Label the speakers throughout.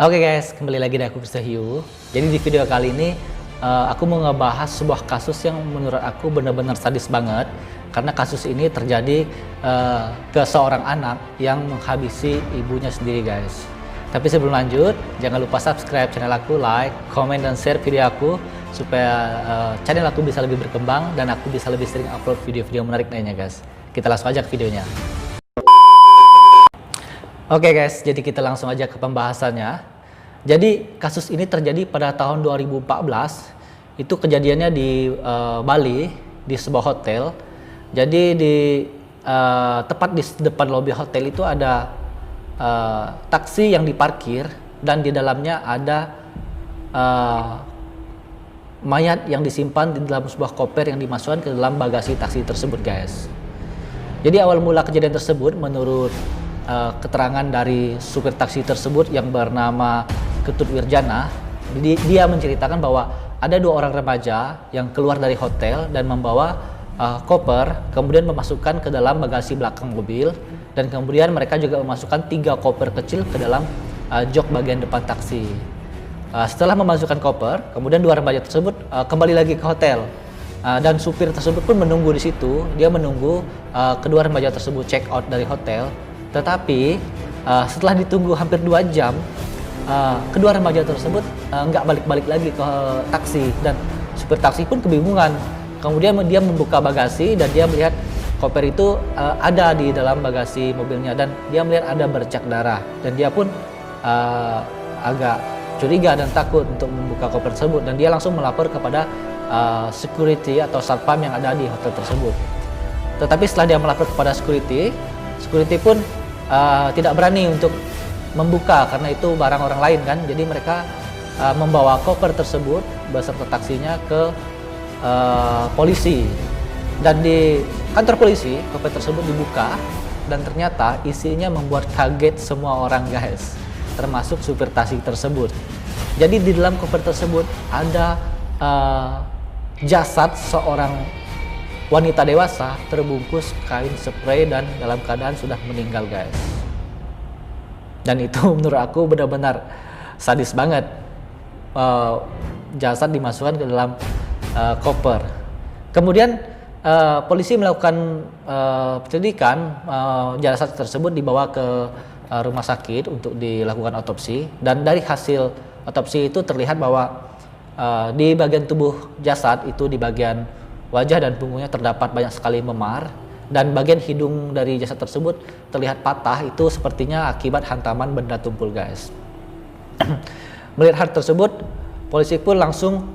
Speaker 1: Oke guys, kembali lagi dengan aku Krisdayu. Jadi di video kali ini aku mau ngebahas sebuah kasus yang menurut aku benar-benar sadis banget. Karena kasus ini terjadi ke seorang anak yang menghabisi ibunya sendiri guys. Tapi sebelum lanjut, jangan lupa subscribe channel aku, like, komen, dan share video aku supaya channel aku bisa lebih berkembang dan aku bisa lebih sering upload video-video menarik lainnya guys. Kita langsung aja ke videonya. Oke guys, jadi kita langsung aja ke pembahasannya. Jadi kasus ini terjadi pada tahun 2014. Itu kejadiannya di Bali, di sebuah hotel. Jadi tepat di depan lobi hotel itu ada taksi yang diparkir dan di dalamnya ada mayat yang disimpan di dalam sebuah koper yang dimasukkan ke dalam bagasi taksi tersebut guys. Jadi awal mula kejadian tersebut menurut keterangan dari supir taksi tersebut yang bernama Ketut Wirjana, dia menceritakan bahwa ada dua orang remaja yang keluar dari hotel dan membawa koper, kemudian memasukkan ke dalam bagasi belakang mobil, dan kemudian mereka juga memasukkan 3 koper kecil ke dalam jok bagian depan taksi. Setelah memasukkan koper, kemudian dua remaja tersebut kembali lagi ke hotel. Dan supir tersebut pun menunggu di situ. Dia menunggu kedua remaja tersebut check out dari hotel. Tetapi setelah ditunggu hampir 2 jam, kedua remaja tersebut nggak balik-balik lagi ke taksi, dan supir taksi pun kebingungan. Kemudian dia membuka bagasi dan dia melihat koper itu ada di dalam bagasi mobilnya, dan dia melihat ada bercak darah, dan dia pun agak curiga dan takut untuk membuka koper tersebut, dan dia langsung melapor kepada security atau satpam yang ada di hotel tersebut. Tetapi setelah dia melapor kepada security pun tidak berani untuk membuka karena itu barang orang lain kan. Jadi mereka membawa koper tersebut beserta taksinya ke polisi, dan di kantor polisi koper tersebut dibuka dan ternyata isinya membuat kaget semua orang guys, termasuk supir taksi tersebut. Jadi di dalam koper tersebut ada jasad seorang wanita dewasa terbungkus kain spray dan dalam keadaan sudah meninggal guys. Dan itu menurut aku benar-benar sadis banget. Jasad dimasukkan ke dalam koper. Kemudian polisi melakukan penyelidikan. Jasad tersebut dibawa ke rumah sakit untuk dilakukan otopsi, dan dari hasil otopsi itu terlihat bahwa di bagian tubuh jasad itu, di bagian wajah dan punggungnya terdapat banyak sekali memar, dan bagian hidung dari jasad tersebut terlihat patah. Itu sepertinya akibat hantaman benda tumpul guys. Melihat hal tersebut, polisi pun langsung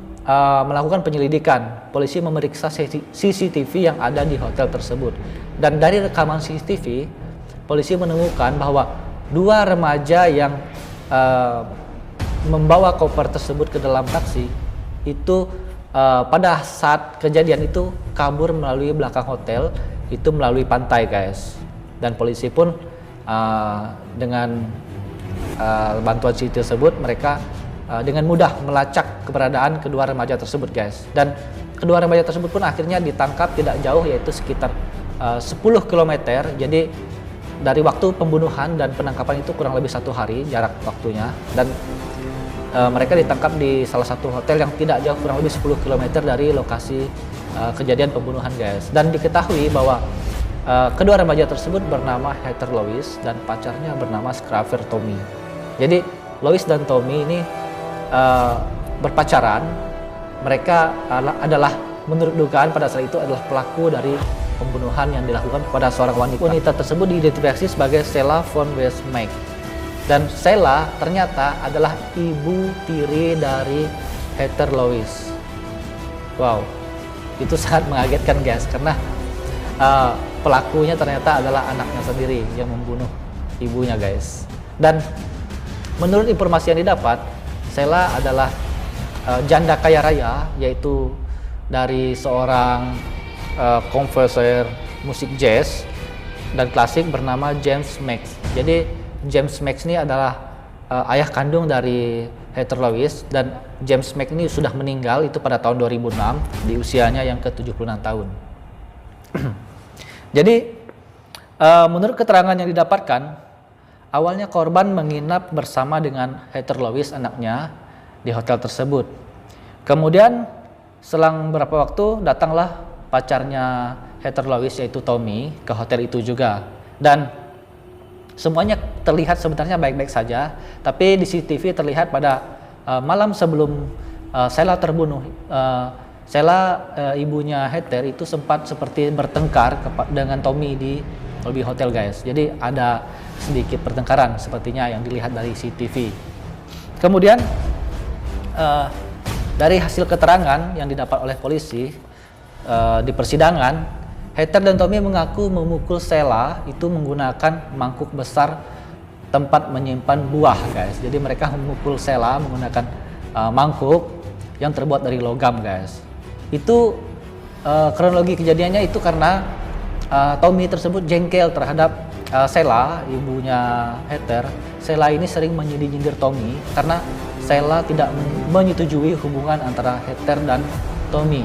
Speaker 1: melakukan penyelidikan. Polisi memeriksa CCTV yang ada di hotel tersebut, dan dari rekaman CCTV polisi menemukan bahwa 2 remaja yang membawa koper tersebut ke dalam taksi itu pada saat kejadian itu kabur melalui belakang hotel, itu melalui pantai guys. Dan polisi pun dengan bantuan CCTV tersebut, mereka dengan mudah melacak keberadaan kedua remaja tersebut guys. Dan kedua remaja tersebut pun akhirnya ditangkap tidak jauh, yaitu sekitar 10 km. Jadi dari waktu pembunuhan dan penangkapan itu kurang lebih 1 hari jarak waktunya, dan mereka ditangkap di salah satu hotel yang tidak jauh, kurang lebih 10 km dari lokasi kejadian pembunuhan guys. Dan diketahui bahwa kedua remaja tersebut bernama Heather Lois dan pacarnya bernama Scraver Tommy. Jadi Lois dan Tommy ini berpacaran. Mereka adalah, menurut dugaan pada saat itu, adalah pelaku dari pembunuhan yang dilakukan kepada seorang wanita. Wanita tersebut diidentifikasi sebagai Sheila von Westmeck. Dan Sheila ternyata adalah ibu tiri dari Heather Lois. Wow, itu sangat mengagetkan guys, karena pelakunya ternyata adalah anaknya sendiri yang membunuh ibunya guys. Dan menurut informasi yang didapat, Sheila adalah janda kaya raya, yaitu dari seorang komposer musik jazz dan klasik bernama James Max. Jadi James Max ini adalah ayah kandung dari Heather Lois, dan James Max ini sudah meninggal itu pada tahun 2006 di usianya yang ke-76 tahun. Jadi menurut keterangan yang didapatkan, awalnya korban menginap bersama dengan Heather Lois, anaknya, di hotel tersebut. Kemudian selang beberapa waktu datanglah pacarnya Heather Lois yaitu Tommy ke hotel itu juga, dan semuanya terlihat sebenarnya baik-baik saja. Tapi di CCTV terlihat pada malam sebelum Sheila terbunuh, ibunya Heather itu sempat seperti bertengkar dengan Tommy di lobby hotel guys. Jadi ada sedikit pertengkaran sepertinya yang dilihat dari CCTV. Kemudian dari hasil keterangan yang didapat oleh polisi di persidangan, Heather dan Tommy mengaku memukul Sheila itu menggunakan mangkuk besar tempat menyimpan buah guys. Jadi mereka memukul Sheila menggunakan mangkuk yang terbuat dari logam guys. Itu kronologi kejadiannya itu karena Tommy tersebut jengkel terhadap Sheila, ibunya Heather. Sheila ini sering menyindir Tommy karena Sheila tidak menyetujui hubungan antara Heather dan Tommy,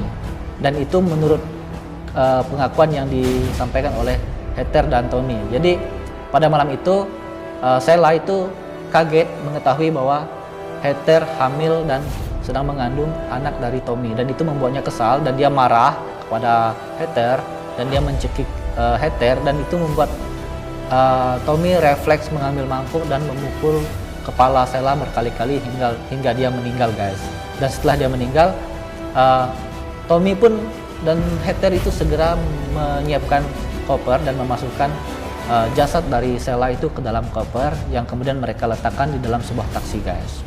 Speaker 1: dan itu menurut pengakuan yang disampaikan oleh Heather dan Tommy. Jadi pada malam itu Sheila itu kaget mengetahui bahwa Heather hamil dan sedang mengandung anak dari Tommy, dan itu membuatnya kesal dan dia marah kepada Heather dan dia mencekik Heather, dan itu membuat Tommy refleks mengambil mangkuk dan memukul kepala Sheila berkali-kali hingga dia meninggal guys. Dan setelah dia meninggal, Tommy pun dan Heather itu segera menyiapkan koper dan memasukkan jasad dari Sheila itu ke dalam koper yang kemudian mereka letakkan di dalam sebuah taksi guys.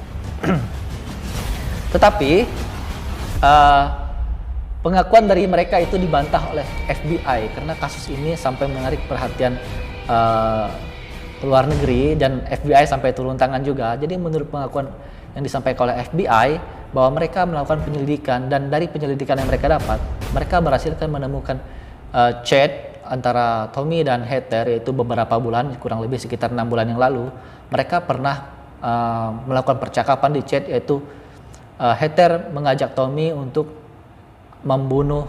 Speaker 1: Tetapi pengakuan dari mereka itu dibantah oleh FBI karena kasus ini sampai menarik perhatian luar negeri dan FBI sampai turun tangan juga. Jadi menurut pengakuan yang disampaikan oleh FBI bahwa mereka melakukan penyelidikan, dan dari penyelidikan yang mereka dapat, mereka berhasil menemukan chat antara Tommy dan Heather, yaitu beberapa bulan, kurang lebih sekitar 6 bulan yang lalu, mereka pernah melakukan percakapan di chat, yaitu Heather mengajak Tommy untuk membunuh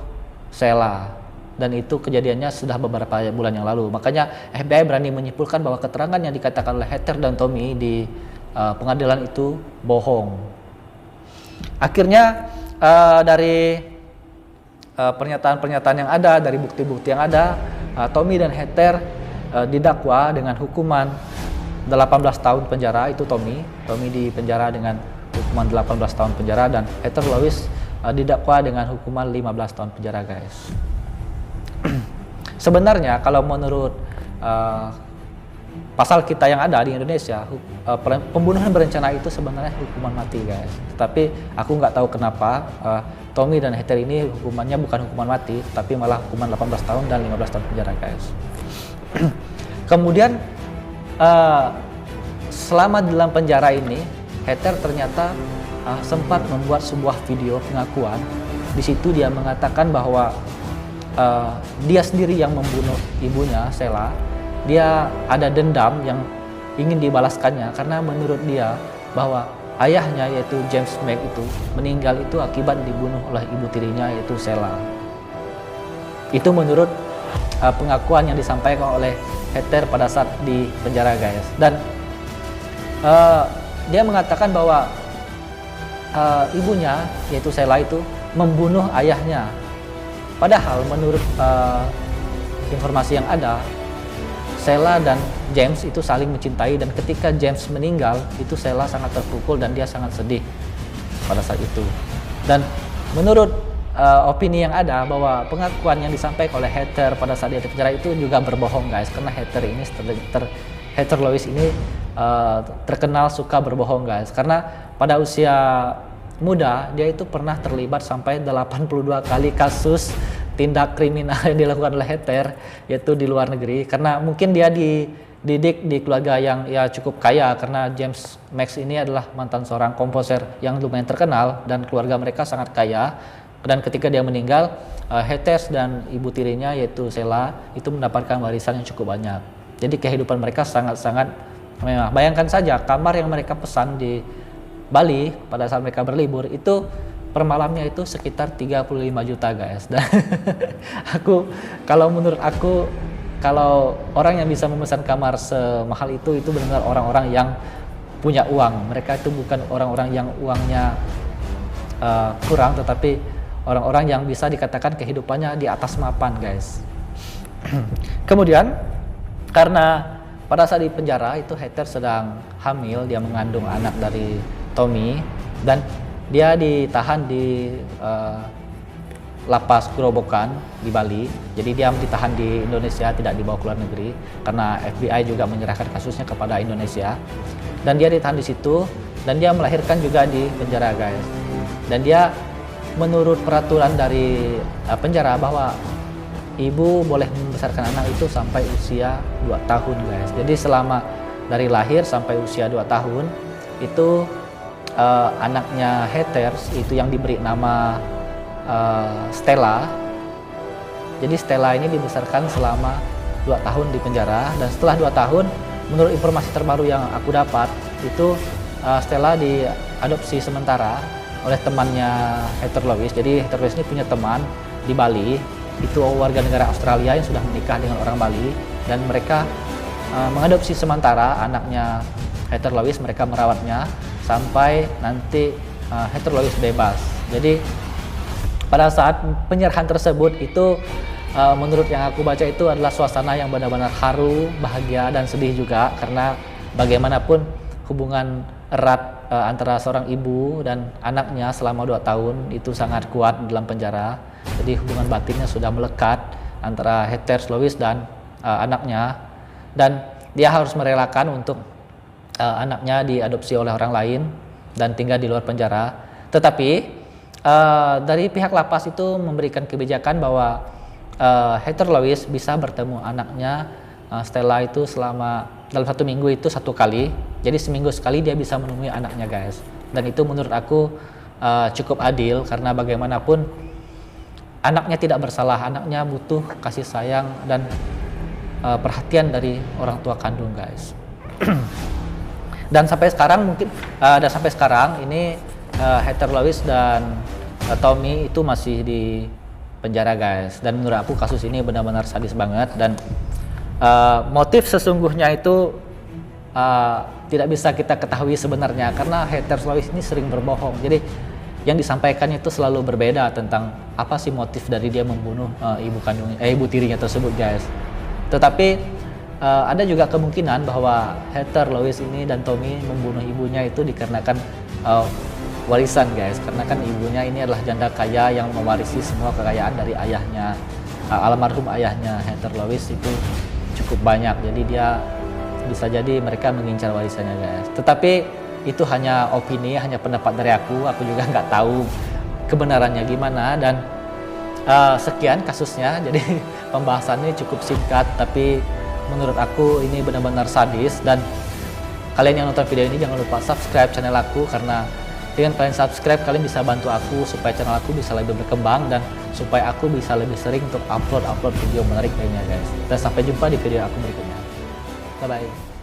Speaker 1: Sheila, dan itu kejadiannya sudah beberapa bulan yang lalu. Makanya FBI berani menyimpulkan bahwa keterangan yang dikatakan oleh Heather dan Tommy di pengadilan itu bohong. Akhirnya dari pernyataan-pernyataan yang ada, dari bukti-bukti yang ada, Tommy dan Heather didakwa dengan hukuman 18 tahun penjara. Itu Tommy dipenjara dengan hukuman 18 tahun penjara, dan Heather Lois didakwa dengan hukuman 15 tahun penjara guys. Sebenarnya kalau menurut pasal kita yang ada di Indonesia, pembunuhan berencana itu sebenarnya hukuman mati guys. Tapi aku nggak tahu kenapa Tommy dan Heather ini hukumannya bukan hukuman mati, tapi malah hukuman 18 tahun dan 15 tahun penjara guys. Kemudian selama dalam penjara ini, Heather ternyata sempat membuat sebuah video pengakuan. Di situ dia mengatakan bahwa dia sendiri yang membunuh ibunya Sheila. Dia ada dendam yang ingin dibalaskannya karena menurut dia bahwa ayahnya yaitu James Mack itu meninggal itu akibat dibunuh oleh ibu tirinya yaitu Sheila. Itu menurut pengakuan yang disampaikan oleh Heather pada saat di penjara guys. Dan dia mengatakan bahwa ibunya yaitu Sheila itu membunuh ayahnya. Padahal menurut informasi yang ada, Sheila dan James itu saling mencintai, dan ketika James meninggal itu Sheila sangat terpukul dan dia sangat sedih pada saat itu. Dan menurut opini yang ada bahwa pengakuan yang disampaikan oleh Heather pada saat dia di penjara itu juga berbohong guys, karena Heather Lois ini terkenal suka berbohong guys, karena pada usia muda dia itu pernah terlibat sampai 82 kali kasus tindak kriminal yang dilakukan oleh Heather, yaitu di luar negeri, karena mungkin dia dididik di keluarga yang ya cukup kaya, karena James Max ini adalah mantan seorang komposer yang lumayan terkenal dan keluarga mereka sangat kaya. Dan ketika dia meninggal, Heather dan ibu tirinya yaitu Sheila itu mendapatkan warisan yang cukup banyak. Jadi kehidupan mereka sangat-sangat mewah. Bayangkan saja kamar yang mereka pesan di Bali pada saat mereka berlibur itu per malamnya itu sekitar 35 juta guys. Dan kalau menurut aku kalau orang yang bisa memesan kamar semahal itu benar-benar orang-orang yang punya uang. Mereka itu bukan orang-orang yang uangnya kurang, tetapi orang-orang yang bisa dikatakan kehidupannya di atas mapan, guys. Kemudian karena pada saat di penjara itu Heather sedang hamil, dia mengandung anak dari Tommy dan dia ditahan di lapas Gerobokan di Bali. Jadi dia ditahan di Indonesia, tidak dibawa ke luar negeri karena FBI juga menyerahkan kasusnya kepada Indonesia. Dan dia ditahan di situ dan dia melahirkan juga di penjara, guys. Dan dia menurut peraturan dari penjara bahwa ibu boleh membesarkan anak itu sampai usia 2 tahun, guys. Jadi selama dari lahir sampai usia 2 tahun itu anaknya Heather itu yang diberi nama Stella. Jadi Stella ini dibesarkan selama 2 tahun di penjara, dan setelah 2 tahun menurut informasi terbaru yang aku dapat itu Stella diadopsi sementara oleh temannya Heather Lois. Jadi Heather Lois ini punya teman di Bali, itu warga negara Australia yang sudah menikah dengan orang Bali, dan mereka mengadopsi sementara anaknya Heather Lois. Mereka merawatnya sampai nanti Heather Lois bebas. Jadi pada saat penyerahan tersebut itu menurut yang aku baca itu adalah suasana yang benar-benar haru, bahagia, dan sedih juga, karena bagaimanapun hubungan erat antara seorang ibu dan anaknya selama 2 tahun itu sangat kuat dalam penjara. Jadi hubungan batinnya sudah melekat antara Heather Lois dan anaknya, dan dia harus merelakan untuk anaknya diadopsi oleh orang lain dan tinggal di luar penjara. Tetapi dari pihak lapas itu memberikan kebijakan bahwa Heather Lois bisa bertemu anaknya Stella itu selama dalam 1 minggu itu 1 kali. Jadi seminggu sekali dia bisa menemui anaknya, guys. Dan itu menurut aku cukup adil, karena bagaimanapun anaknya tidak bersalah, anaknya butuh kasih sayang dan perhatian dari orang tua kandung, guys. Dan sampai sekarang ini Heather Lois dan Tommy itu masih di penjara, guys. Dan menurut aku kasus ini benar-benar sadis banget, dan motif sesungguhnya itu tidak bisa kita ketahui sebenarnya, karena Heather Lois ini sering berbohong. Jadi yang disampaikan itu selalu berbeda tentang apa sih motif dari dia membunuh ibu tirinya tersebut, guys. Tetapi ada juga kemungkinan bahwa Heather Lois ini dan Tommy membunuh ibunya itu dikarenakan warisan, guys. Karena kan ibunya ini adalah janda kaya yang mewarisi semua kekayaan dari ayahnya, almarhum ayahnya Heather Lois itu cukup banyak. Jadi dia bisa jadi mereka mengincar warisannya, guys. Tetapi itu hanya opini, hanya pendapat dari aku juga nggak tahu kebenarannya gimana. Dan sekian kasusnya. Jadi pembahasannya cukup singkat, tapi menurut aku ini benar-benar sadis. Dan kalian yang nonton video ini jangan lupa subscribe channel aku, karena dengan kalian subscribe kalian bisa bantu aku supaya channel aku bisa lebih berkembang dan supaya aku bisa lebih sering untuk upload video menarik lainnya, guys. Dan sampai jumpa di video aku berikutnya. Bye bye.